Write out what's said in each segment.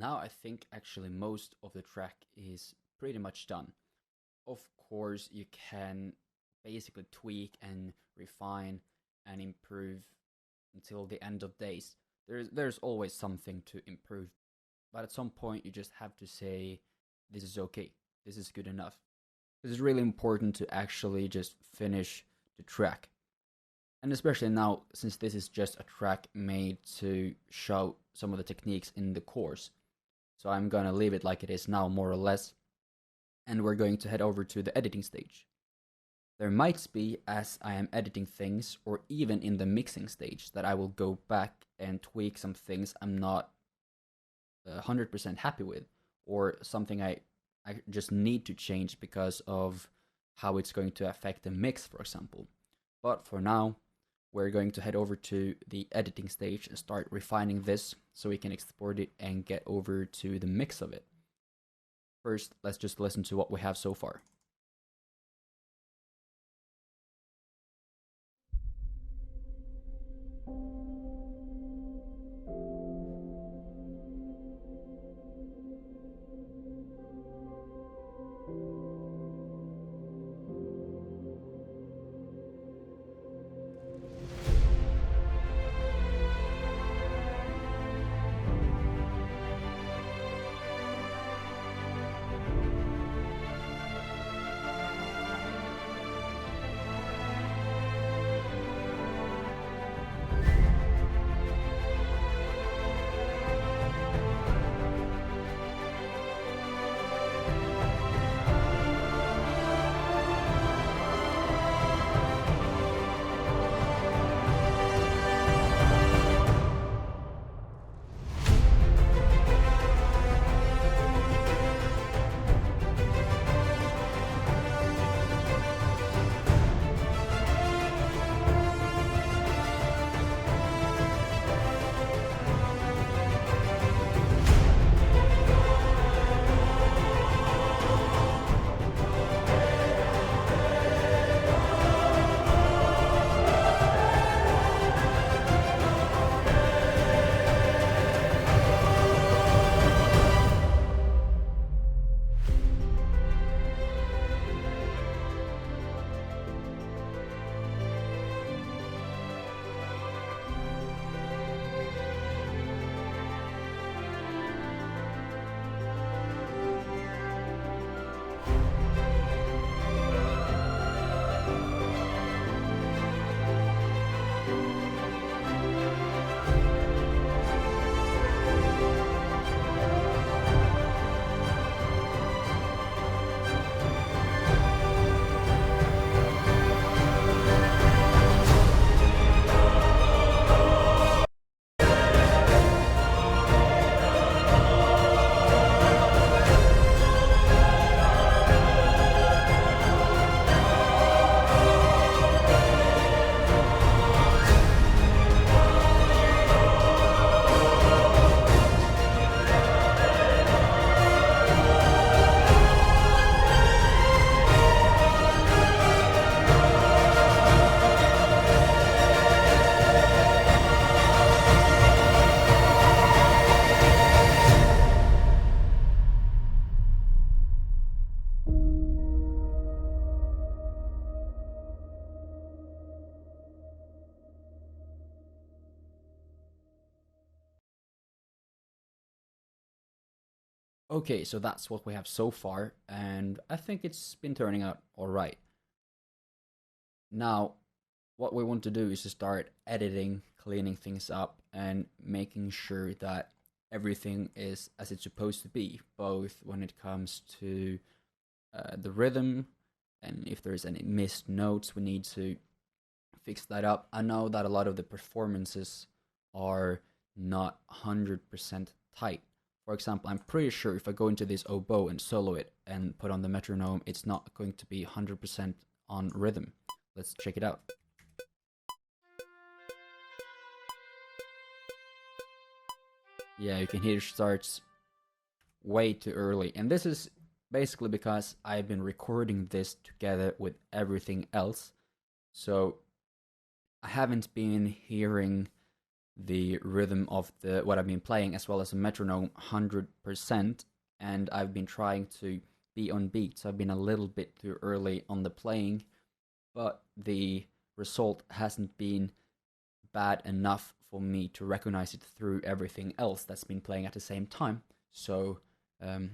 Now I think actually most of the track is pretty much done. Of course, you can basically tweak and refine and improve until the end of days. There's always something to improve, but at some point you just have to say this is okay. This is good enough. It's really important to actually just finish the track. And especially now, since this is just a track made to show some of the techniques in the course. So I'm gonna leave it like it is now, more or less. And we're going to head over to the editing stage. There might be, as I am editing things, or even in the mixing stage, that I will go back and tweak some things I'm not 100% happy with, or something I just need to change because of how it's going to affect the mix, for example. But for now, we're going to head over to the editing stage and start refining this so we can export it and get over to the mix of it. First, let's just listen to what we have so far. Okay, so that's what we have so far, and I think it's been turning out alright. Now, what we want to do is to start editing, cleaning things up, and making sure that everything is as it's supposed to be, both when it comes to the rhythm, and if there's any missed notes, we need to fix that up. I know that a lot of the performances are not 100% tight. For example, I'm pretty sure if I go into this oboe and solo it and put on the metronome, it's not going to be 100% on rhythm. Let's check it out. Yeah, you can hear it starts way too early. And this is basically because I've been recording this together with everything else. So I haven't been hearing the rhythm of the what I've been playing as well as a metronome 100%, and I've been trying to be on beat, so I've been a little bit too early on the playing, but the result hasn't been bad enough for me to recognize it through everything else that's been playing at the same time. So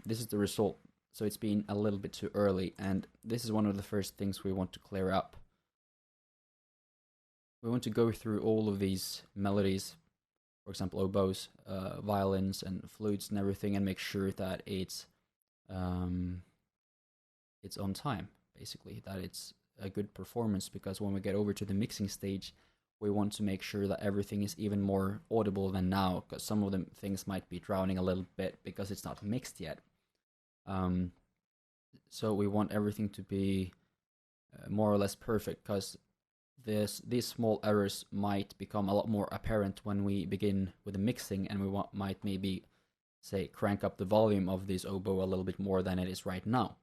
this is the result. So it's been a little bit too early, and this is one of the first things we want to clear up. We want to go through all of these melodies, for example, oboes, violins, and flutes, and everything, and make sure that it's on time, basically, that it's a good performance. Because when we get over to the mixing stage, we want to make sure that everything is even more audible than now, because some of the things might be drowning a little bit because it's not mixed yet. So we want everything to be more or less perfect, because these small errors might become a lot more apparent when we begin with the mixing, and we might maybe say crank up the volume of this oboe a little bit more than it is right now.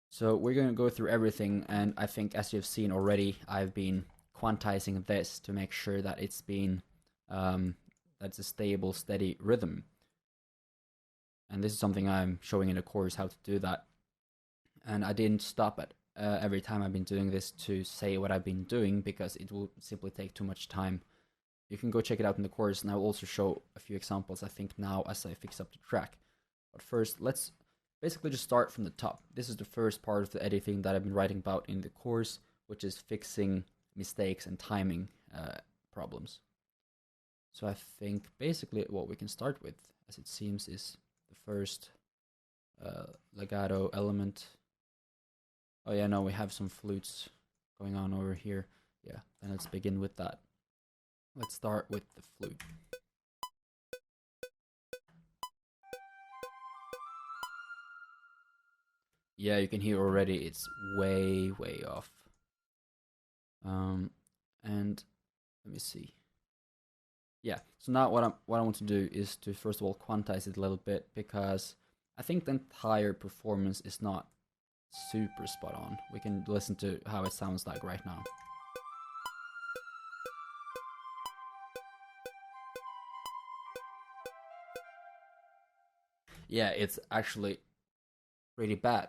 So we're going to go through everything, and I think, as you've seen already, I've been quantizing this to make sure that it's been that's a stable, steady rhythm. And this is something I'm showing in the course, how to do that. And I didn't stop at every time I've been doing this to say what I've been doing, because it will simply take too much time. You can go check it out in the course, and I will also show a few examples, I think, now as I fix up the track. But first, let's basically just start from the top. This is the first part of the editing that I've been writing about in the course, which is fixing mistakes and timing problems. So I think basically what we can start with, as it seems, is the first legato element. Oh yeah, no, we have some flutes going on over here. Yeah, then let's begin with that. Let's start with the flute. Yeah, you can hear already it's way, way off. And let me see. Yeah, so now what I want to do is to first of all quantize it a little bit, because I think the entire performance is not super spot on. We can listen to how it sounds like right now. Yeah, it's actually pretty bad.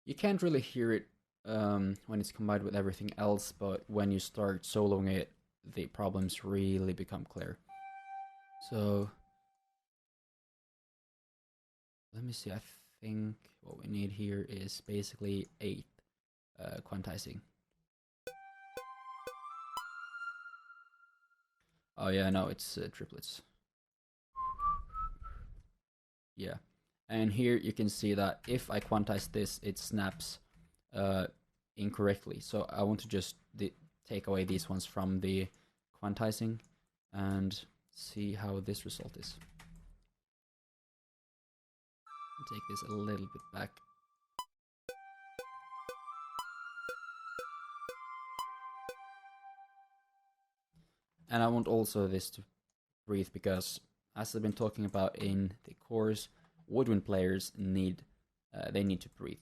You can't really hear it when it's combined with everything else, but when you start soloing it, the problems really become clear. So let me see. I think what we need here is basically 8 quantizing. Oh yeah, no, it's triplets. Yeah, and here you can see that if I quantize this, it snaps incorrectly. So I want to just take away these ones from the quantizing and see how this result is. Take this a little bit back. And I want also this to breathe, because as I've been talking about in the course, woodwind players need to breathe.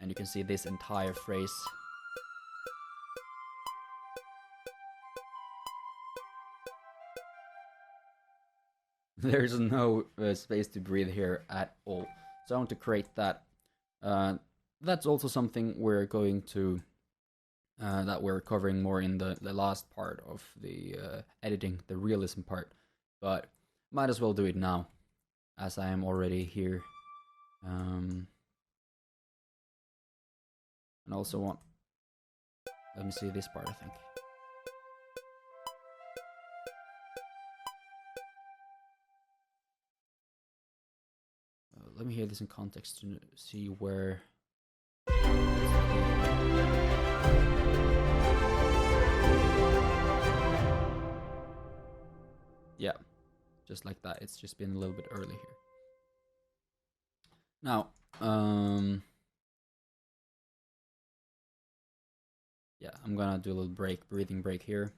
And you can see this entire phrase. There's no space to breathe here at all. So I want to create that. That's also something we're going to that we're covering more in the last part of the editing, the realism part. But might as well do it now, as I am already here. And also want, let me see this part, I think. Let me hear this in context to see where. Yeah, just like that. It's just been a little bit early here. Now, yeah, I'm gonna do a little breathing break here.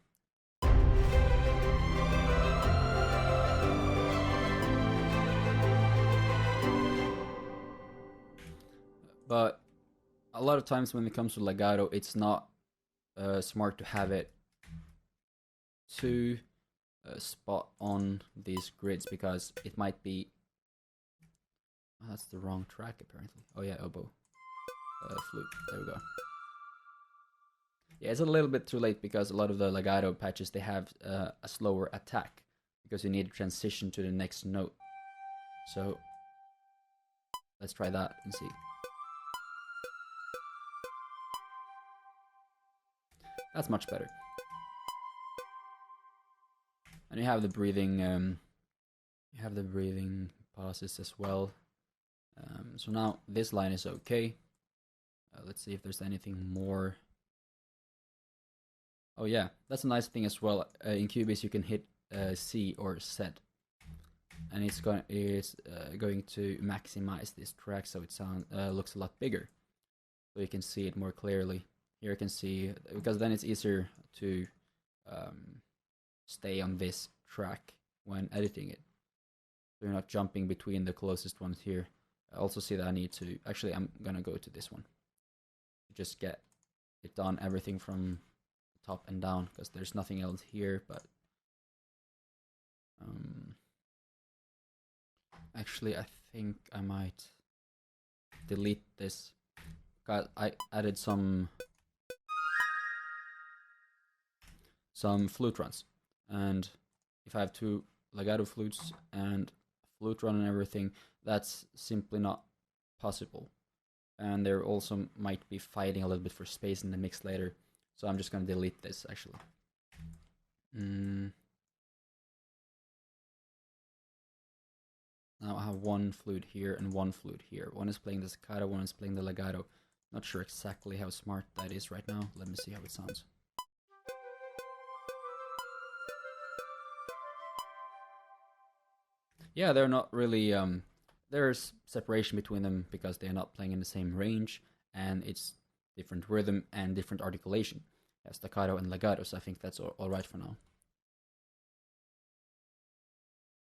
But a lot of times when it comes to legato, it's not smart to have it too spot on these grids because it might be. Oh, that's the wrong track apparently. Oh yeah, oboe, flute. There we go. Yeah, it's a little bit too late because a lot of the legato patches they have a slower attack because you need to transition to the next note. So let's try that and see. That's much better. And you have the breathing. Pauses as well. So now this line is okay. Let's see if there's anything more. Oh yeah, that's a nice thing as well. In Cubase you can hit C or Z, and it's going to maximize this track so it looks a lot bigger, so you can see it more clearly. Here you can see, because then it's easier to stay on this track when editing it. So you're not jumping between the closest ones here. I also see that I need to, actually I'm gonna go to this one. Just get it done, everything from top and down, because there's nothing else here, but actually I think I might delete this because I added some flute runs, and if I have two legato flutes and flute run and everything, that's simply not possible, and there also might be fighting a little bit for space in the mix later, so I'm just gonna delete this actually. Now I have one flute here and one flute here. One is playing the staccato, one is playing the legato. Not sure exactly how smart that is right now. Let me see how it sounds. Yeah, they're not really. There's separation between them because they're not playing in the same range, and it's different rhythm and different articulation. Yeah, staccato and legato, so I think that's all right for now.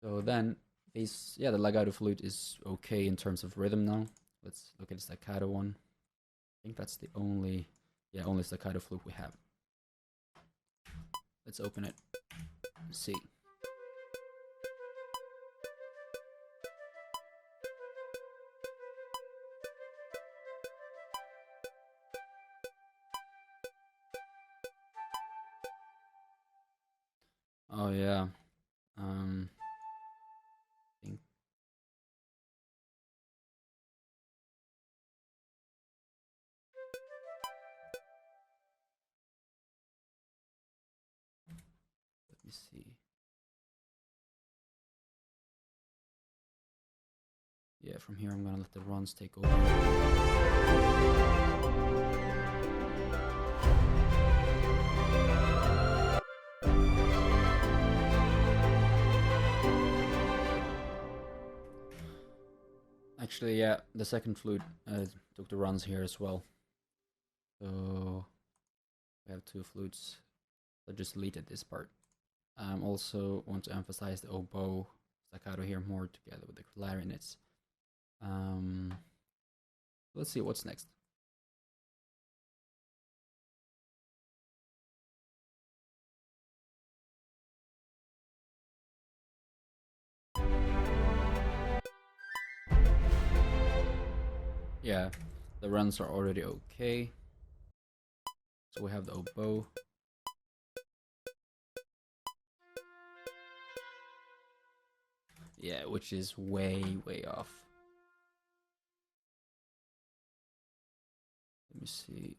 So then, the legato flute is okay in terms of rhythm now. Let's look at the staccato one. I think that's the only staccato flute we have. Let's open it. See. Oh yeah. Think. Let me see. Yeah, from here I'm gonna let the runs take over. Actually, yeah, the second flute took the runs here as well. So we have two flutes. I just deleted this part. Also want to emphasize the oboe staccato here more together with the clarinets. Let's see what's next. Yeah, the runs are already okay. So we have the oboe. Yeah, which is way off. Let me see.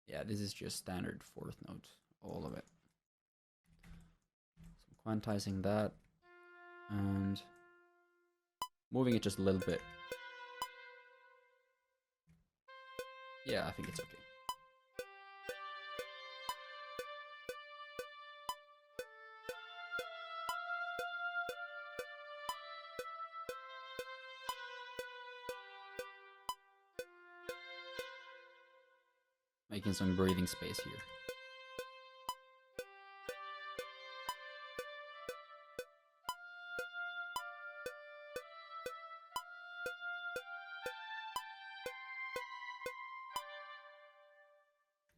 Yeah, this is just standard fourth note, all of it. So I'm quantizing that and moving it just a little bit. Yeah, I think it's okay. Making some breathing space here.